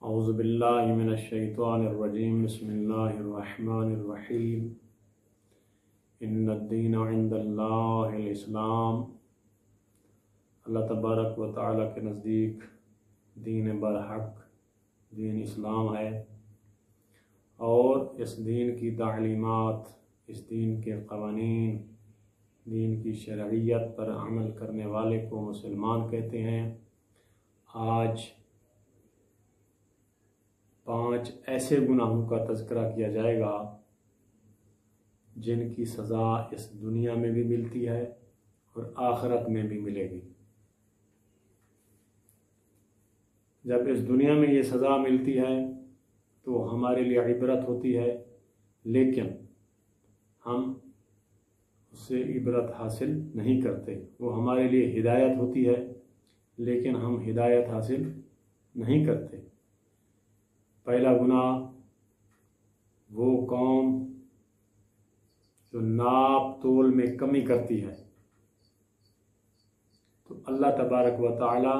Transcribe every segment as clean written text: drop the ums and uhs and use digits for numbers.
اعوذ باللہ من الشیطان الرجیم بسم اللہ الرحمن الرحیم ان الدین عند اللہ الاسلام۔ اللہ تبارک و تعالیٰ کے نزدیک دین برحق دین اسلام ہے، اور اس دین کی تعلیمات، اس دین کے قوانین، دین کی شرعیت پر عمل کرنے والے کو مسلمان کہتے ہیں۔ آج 5 ایسے گناہوں کا تذکرہ کیا جائے گا جن کی سزا اس دنیا میں بھی ملتی ہے اور آخرت میں بھی ملے گی۔ جب اس دنیا میں یہ سزا ملتی ہے تو ہمارے لیے عبرت ہوتی ہے، لیکن ہم اس سے عبرت حاصل نہیں کرتے۔ وہ ہمارے لیے ہدایت ہوتی ہے، لیکن ہم ہدایت حاصل نہیں کرتے۔ پہلا گناہ وہ قوم جو ناپ تول میں کمی کرتی ہے، تو اللہ تبارک و تعالی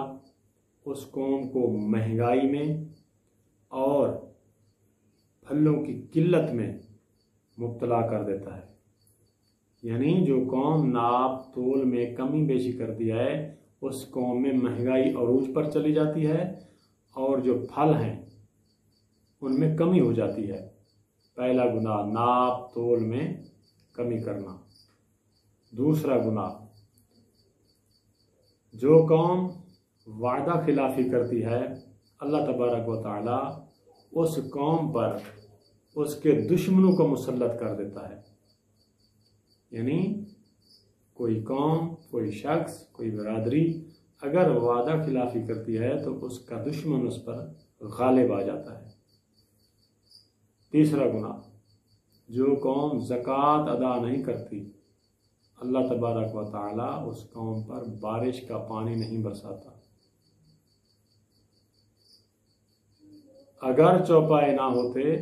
اس قوم کو مہنگائی میں اور پھلوں کی قلت میں مبتلا کر دیتا ہے۔ یعنی جو قوم ناپ تول میں کمی بیشی کرتی ہے، اس قوم میں مہنگائی عروج پر چلی جاتی ہے، اور جو پھل ہیں ان میں کمی ہو جاتی ہے۔ پہلا گناہ ناپ تول میں کمی کرنا۔ دوسرا گناہ، جو قوم وعدہ خلافی کرتی ہے، اللہ تبارک و تعالی اس قوم پر اس کے دشمنوں کو مسلط کر دیتا ہے۔ یعنی کوئی قوم، کوئی شخص، کوئی برادری اگر وعدہ خلافی کرتی ہے تو اس کا دشمن اس پر غالب آ جاتا ہے۔ تیسرا گناہ، جو قوم زکوٰۃ ادا نہیں کرتی، اللہ تبارک و تعالی اس قوم پر بارش کا پانی نہیں برساتا۔ اگر چوپائے نہ ہوتے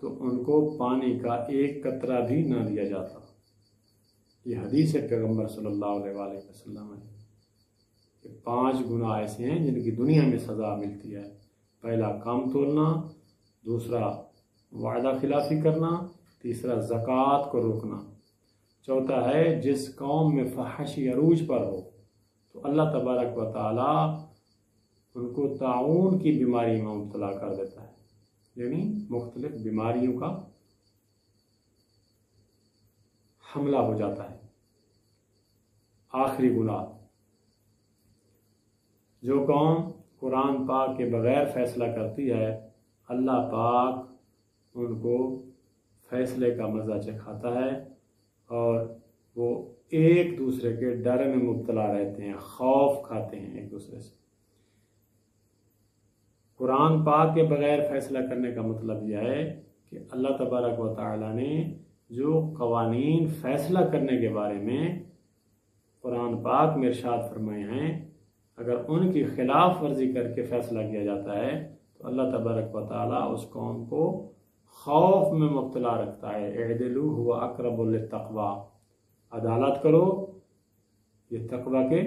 تو ان کو پانی کا ایک قطرہ بھی نہ دیا جاتا۔ یہ حدیث ہے پیغمبر صلی اللہ علیہ وآلہ وسلم ہے کہ 5 گناہ ایسے ہیں جن کی دنیا میں سزا ملتی ہے۔ پہلا کام تولنا، دوسرا وعدہ خلافی کرنا، تیسرا زکوٰۃ کو روکنا، چوتھا ہے جس قوم میں فحشی عروج پر ہو تو اللہ تبارک و تعالی ان کو طاعون کی بیماری میں مبتلا کر دیتا ہے۔ یعنی مختلف بیماریوں کا حملہ ہو جاتا ہے۔ آخری گناہ، جو قوم قرآن پاک کے بغیر فیصلہ کرتی ہے، اللہ پاک ان کو فیصلے کا مزہ چکھاتا ہے، اور وہ ایک دوسرے کے ڈر میں مبتلا رہتے ہیں، خوف کھاتے ہیں ایک دوسرے سے۔ قرآن پاک کے بغیر فیصلہ کرنے کا مطلب یہ ہے کہ اللہ تبارک و تعالی نے جو قوانین فیصلہ کرنے کے بارے میں قرآن پاک میں ارشاد فرمائے ہیں، اگر ان کی خلاف ورزی کر کے فیصلہ کیا جاتا ہے تو اللہ تبارک و تعالی اس قوم کو خوف میں مبتلا رکھتا ہے۔ اعدلوا هو اقرب للتقوی، عدالت کرو، یہ تقوی کے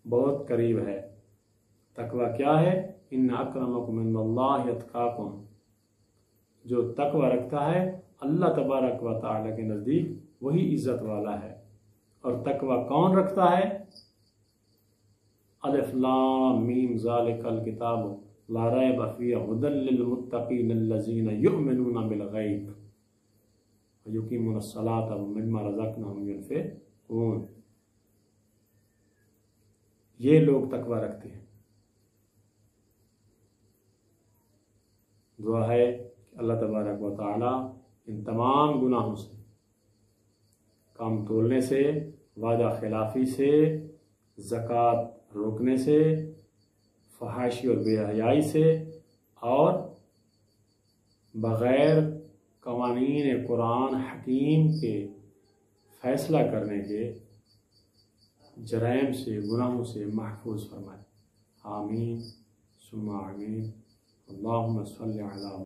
بہت قریب ہے۔ تقوی کیا ہے؟ ان اکرمکم عند اللہ اتقاکم، جو تقوی رکھتا ہے اللہ تبارک و تعالی کے نزدیک وہی عزت والا ہے۔ اور تقوی کون رکھتا ہے؟ الف لام میم ذالک الکتاب لا ریب فیہ ھدی للمتقین الذین یؤمنون بالغیب ویقیمون الصلاۃ ومما رزقناہم ینفقون۔ یہ لوگ تقوی رکھتے ہیں۔ دعا ہے کہ اللہ تبارک و تعالی ان تمام گناہوں سے، کام تولنے سے، وعدہ خلافی سے، زکوٰۃ روکنے سے، فحاشی اور بے حیائی سے، اور بغیر قوانین قرآن حکیم کے فیصلہ کرنے کے جرائم سے، گناہوں سے محفوظ فرمائے۔ آمین ثم آمین۔ اللہم صلی علی